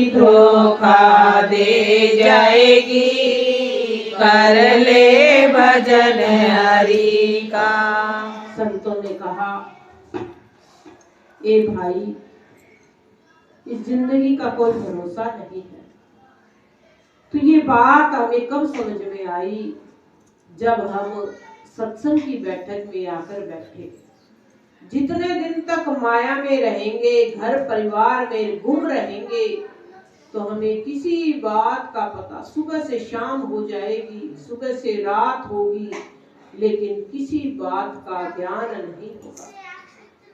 धोखा दे जाएगी, कर ले भजन हरि का। संतों ने कहा, ए भाई, इस जिंदगी का कोई भरोसा नहीं है। तो ये बात हमें कब समझ में आई? जब हम सत्संग की बैठक में आकर बैठे। जितने दिन तक माया में रहेंगे, घर परिवार में गुम रहेंगे, तो हमें किसी बात का पता, सुबह से शाम हो जाएगी, सुबह से रात होगी, लेकिन किसी बात का ज्ञान नहीं होगा।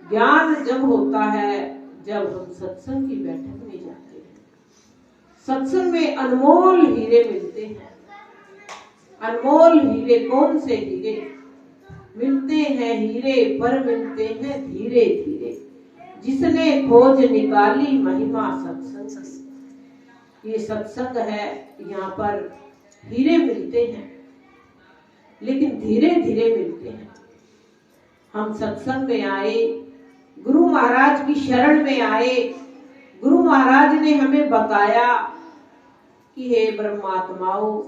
ज्ञान जब होता है जब हम सत्संग की बैठक में जाते हैं। सत्संग में अनमोल हीरे मिलते हैं। अनमोल हीरे कौन से हीरे? मिलते हैं हीरे पर मिलते हैं धीरे धीरे। जिसने खोज निकाली महिमा सत्संग की। ये सत्संग है, यहाँ पर हीरे मिलते हैं, लेकिन धीरे धीरे मिलते हैं। हम सत्संग में आए, गुरु महाराज की शरण में आए। गुरु महाराज ने हमें बताया कि हे ब्रह्मात्माओं,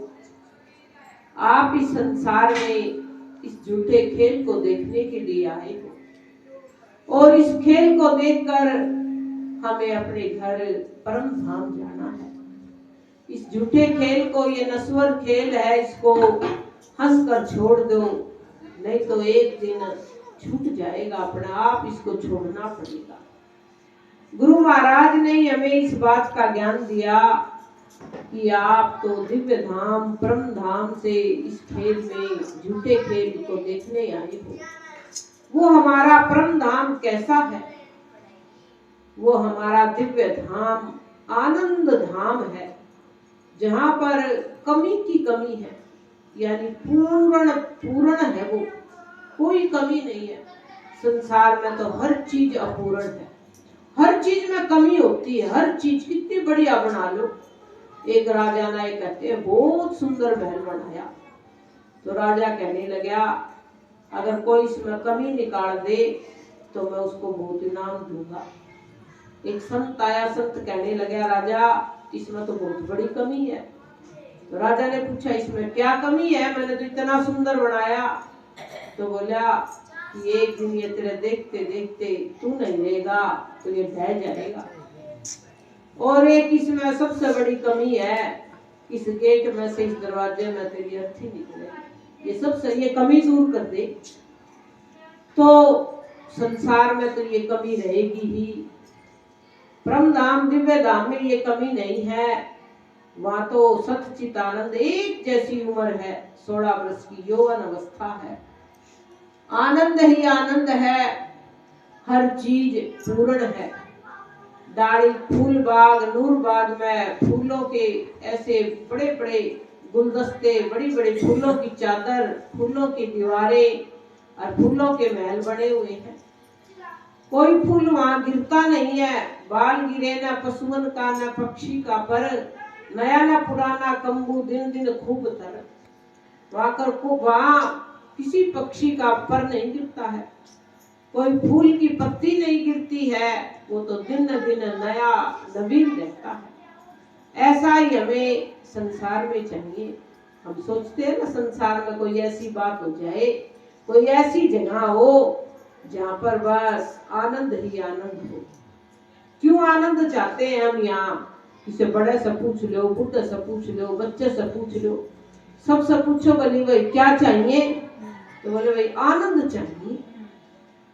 आप इस संसार में इस झूठे खेल को देखने के लिए आए हो, और इस खेल को देखकर हमें अपने घर परम धाम जाना है। इस झूठे खेल को, ये नश्वर खेल है, इसको हंसकर छोड़ दो, नहीं तो एक दिन छूट जाएगा, अपने आप इसको छोड़ना पड़ेगा। गुरु महाराज ने हमें इस बात का ज्ञान दिया कि आप तो दिव्य धाम, परम धाम से इस खेल में, झूठे खेल को देखने आए हो। वो हमारा परम धाम कैसा है? वो हमारा दिव्य धाम आनंद धाम है, जहां पर कमी की कमी है, यानी पूर्ण है। वो कोई कमी नहीं है। संसार में तो हर चीज अपूर्ण है, हर चीज में कमी होती है। हर चीज कितनी बढ़िया बना लो। एक राजा ने कहते हैं बहुत सुंदर महल बनाया, तो राजा कहने लगा, अगर कोई इसमें कमी निकाल दे तो मैं उसको बहुत इनाम दूंगा। एक संत आया, संत कहने लगा, राजा इसमें तो बहुत बड़ी कमी है। तो राजा ने पूछा, इसमें क्या कमी है? मैंने तो इतना सुंदर बनाया। तो बोला कि एक दिन ये तेरे देखते देखते तू नहीं रहेगा, तो ये ढह जाएगा। और एक इसमें सबसे बड़ी कमी है, इस गेट में से, इस दरवाजे में तेरी अर्थी निकले। ये सबसे, ये कमी दूर कर दे तो संसार में तो ये कमी रहेगी ही। परम धाम, दिव्य धाम में ये कमी नहीं है। वहां तो सच्चित आनंद, एक जैसी उम्र है, 16 वर्ष की यौवन अवस्था है। आनंद ही आनंद है, हर चीज पूर्ण है। डाली फूल बाग, नूर बाग में फूलों के ऐसे बड़े बड़े गुलदस्ते, बड़ी बड़ी फूलों की चादर, फूलों की दीवारें और फूलों के महल बने हुए हैं। कोई फूल वहां गिरता नहीं है। बाल गिरे न पशुअन का, न पक्षी का पर, नया न पुराना कंबू दिन दिन खूब तर। वहां किसी पक्षी का पर नहीं गिरता है, कोई फूल की पत्ती नहीं गिरती है, वो तो दिन दिन नया नवीन रहता है। ऐसा ही हमें संसार में चाहिए। हम सोचते हैं ना, संसार में कोई ऐसी बात हो जाए, कोई ऐसी जगह हो जहाँ पर बस आनंद ही आनंद हो। क्यों आनंद चाहते हैं हम? यहाँ किसी बड़े से पूछ लो, बुढ़े से पूछ लो, बच्चे से पूछ लो, सबसे पूछो, बोली भाई क्या चाहिए? तो बोले भाई आनंद चाहिए।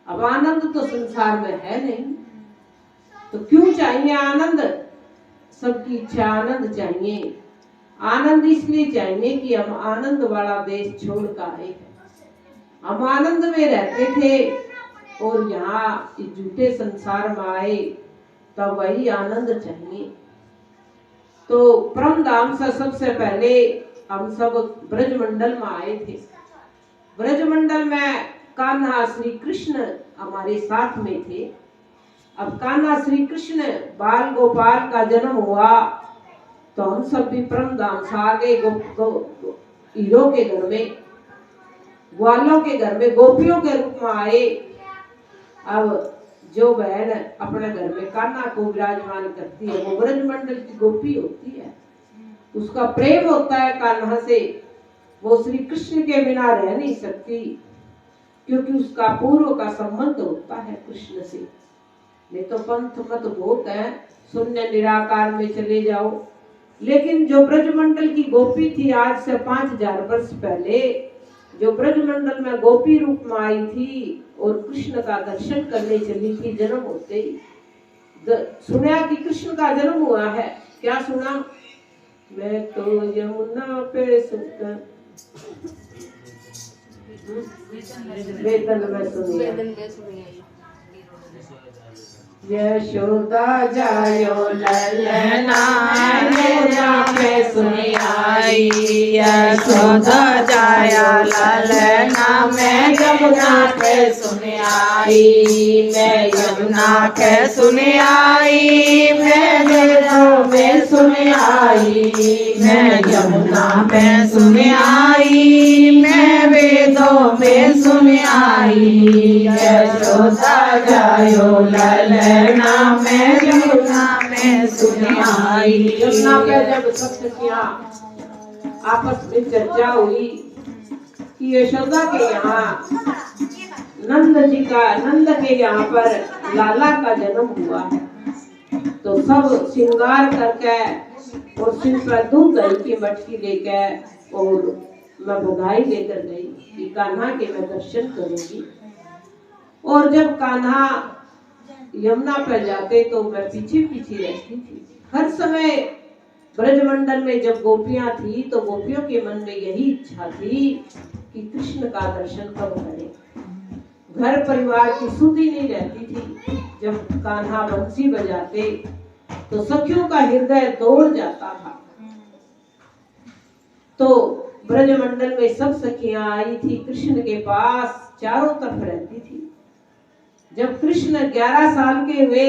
अब आनंद तो संसार में है नहीं, तो क्यों चाहिए आनंद? सबकी इच्छा आनंद चाहिए। आनंद इसलिए चाहिए कि हम आनंद वाला देश छोड़ कर आए हैं। हम आनंद में रहते थे और यहाँ इस झूठे संसार में आए, तब वही आनंद चाहिए। तो परम धाम से सबसे पहले हम सब ब्रजमंडल में आए थे। ब्रजमंडल में कान्हा श्री कृष्ण हमारे साथ में थे। अब कान्हा श्री कृष्ण बाल गोपाल का जन्म हुआ, तो हम सब भी परम धाम से आ गए। हीरो के घर में, ग्वालों के घर में गोपियों के रूप में आए। अब जो बहन अपने घर में कान्हा को विराजमान करती है वो ब्रजमंडल की गोपी होती है। उसका प्रेम होता है कान्हा से, वो श्री कृष्ण के बिना रह नहीं सकती, क्योंकि उसका पूर्व का संबंध होता है कृष्ण से। नहीं तो पंथ मत बहुत है, शून्य निराकार में चले जाओ। लेकिन जो ब्रजमंडल की गोपी थी, आज से 5000 वर्ष पहले जो ब्रजमंडल में गोपी रूप में आई थी और कृष्ण का दर्शन करने चली थी, जन्म होते ही सुना कि कृष्ण का जन्म हुआ है। क्या सुना? मैं तो यमुना पे सुनकर वेतन में सुनिया यशोदा जायो ललना यमुना पे सुनी आई। यशोदा जाया ललना मैं यमुना पे सुनी आई। मैं यमुना पे सुनी आई। मैं वेदों में सुनी आई। मैं यमुना पे सुनी आई। मैं वेदों में सुनी आई। यशोदा जायो ललना मैं यमुना में सुनी आई। यमुना पे जब सब सखियां आपस में चर्चा हुई कि यशोदा के यहाँ नंद के यहाँ पर लाला का जन्म हुआ है, तो सब श्रृंगार करके और सिर पर दूध दही की मटकी लेकर और मैं बधाई लेकर गई कि कान्हा के मैं दर्शन करूंगी। और जब कान्हा यमुना पर जाते तो मैं पीछे पीछे रहती थी। हर समय ब्रजमंडल में जब गोपियां थी तो गोपियों के मन में यही इच्छा थी कि कृष्ण का दर्शन कब करें। घर परिवार की सुधि नहीं रहती थी। जब कान्हा बंसी बजाते तो सखियों का हृदय दौड़ जाता था। तो ब्रजमंडल में सब सखियां आई थी कृष्ण के पास, चारों तरफ रहती थी। जब कृष्ण 11 साल के हुए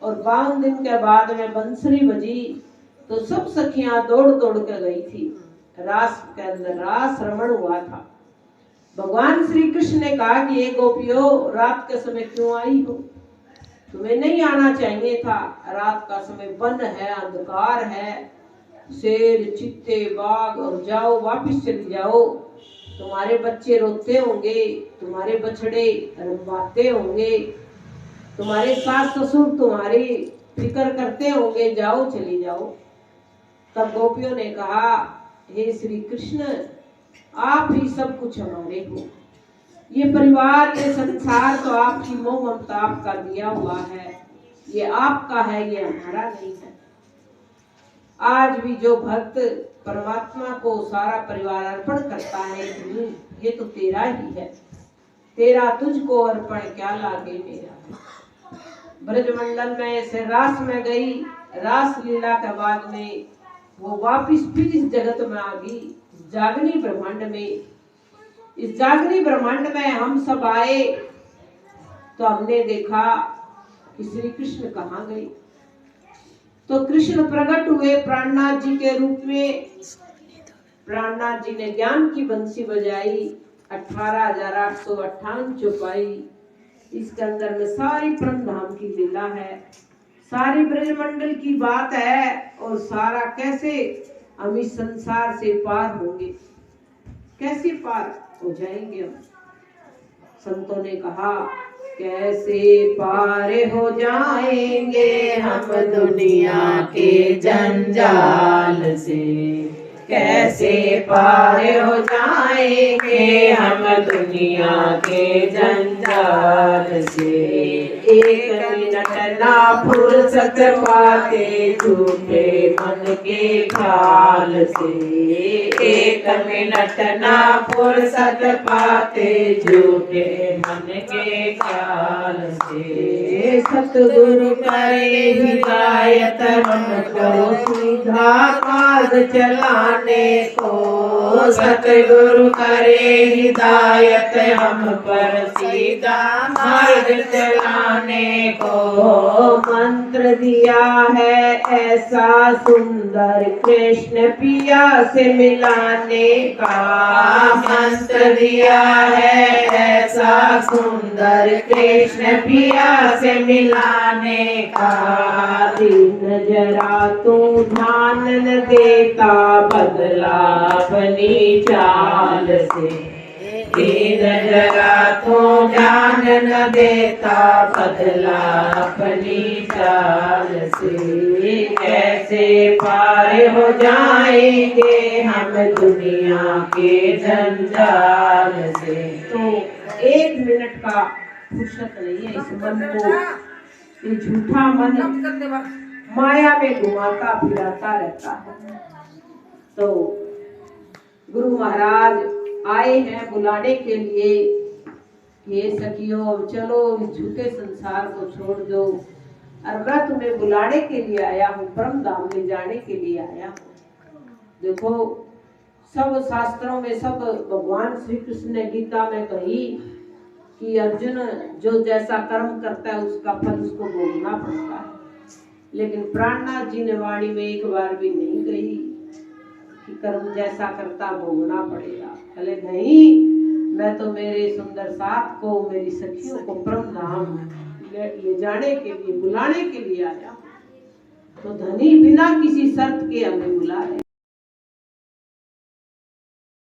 और 52 दिन के बाद में बंसरी बजी तो सब सखियां दौड़ दौड़ कर गई थी। रास के अंदर रास रमण हुआ था। भगवान श्री कृष्ण ने कहा कि ये गोपियों, रात के समय क्यों आई हो? तुम्हें नहीं आना चाहिए था। रात का समय वन है, अंधकार है, शेर चीते बाघ, और जाओ वापिस चली जाओ। तुम्हारे बच्चे रोते होंगे, तुम्हारे बछड़े रंबाते होंगे, तुम्हारे सास ससुर तुम्हारी फिक्र करते होंगे, जाओ चली जाओ। तब गोपियों ने कहा, हे श्री कृष्ण, आप ही सब कुछ हमारे हो। ये परिवार, ये संसार तो आपकी मोह ममता आपका दिया हुआ है, ये आपका है, ये हमारा नहीं है। आज भी जो भक्त परमात्मा को सारा परिवार अर्पण करता है, ये तो तेरा ही है, तेरा तुझको अर्पण क्या लागे मेरा। ब्रजमंडल में से रास में गई, रास लीला के बाद में वो वापिस फिर इस जगत में आ गई, जागनी ब्रह्मांड में। इस जागनी ब्रह्मांड में हम सब आए तो हमने देखा कि श्री कृष्ण कहाँ गए। तो कृष्ण प्रकट हुए प्राणनाथ जी के रूप में। प्राणनाथ जी ने ज्ञान की बंसी बजाई, 18,858 चौपाई। इसके अंदर में सारी परम धाम की लीला है, सारी ब्रजमंडल की बात है, और सारा कैसे हम इस संसार से पार होंगे, कैसे पार हो जाएंगे हम। संतों ने कहा, कैसे पार हो जाएंगे हम दुनिया के जंजाल से, कैसे पार हो जाएंगे हम दुनिया के जंजाल से। एक मिनट ना फुर्सत पाते झूठे मन के ख्याल से, एक मिनट ना फुर्सत पाते झूठे मन के ख्याल से। सतगुरु करे हिदायत हमको सीधा मार्ग चलाने को, सतगुरु करे हिदायत हम पर सीधा मार्ग चलाने को। मंत्र दिया है ऐसा सुंदर कृष्ण पिया से मिलाने का, मंत्र दिया है ऐसा सुंदर कृष्ण पिया से मिलाने का। दिन जरा तू ध्यान न देता बदला अपनी चाल से। दीन जरा तू ध्यान न देता बदला अपनी चाल से। कैसे पार हो जाएंगे हम दुनिया के जंजाल से। तो 1 मिनट का फुर्सत नहीं है इस मन को, ये झूठा मन माया में घुमाता फिराता रहता है। तो गुरु महाराज आए हैं बुलाने के लिए, ये सखियों चलो इस झूठे संसार को छोड़ दो, और मैं तुम्हें बुलाने के लिए आया हूँ, परम धाम ले जाने के लिए आया हूँ। देखो सब शास्त्रों में, सब भगवान श्री कृष्ण ने गीता में कही कि अर्जुन जो जैसा कर्म करता है उसका फल उसको भोगना पड़ता है, लेकिन प्राणनाथ जी ने वाणी में एक बार भी नहीं कही कि कर्म जैसा करता भोगना पड़ेगा। बोले नहीं, मैं तो मेरे सुंदर साथ को, मेरी सखियों को परम धाम ले जाने के लिए, बुलाने के लिए आया। तो धनी बिना किसी शर्त के हमें बुला रहे।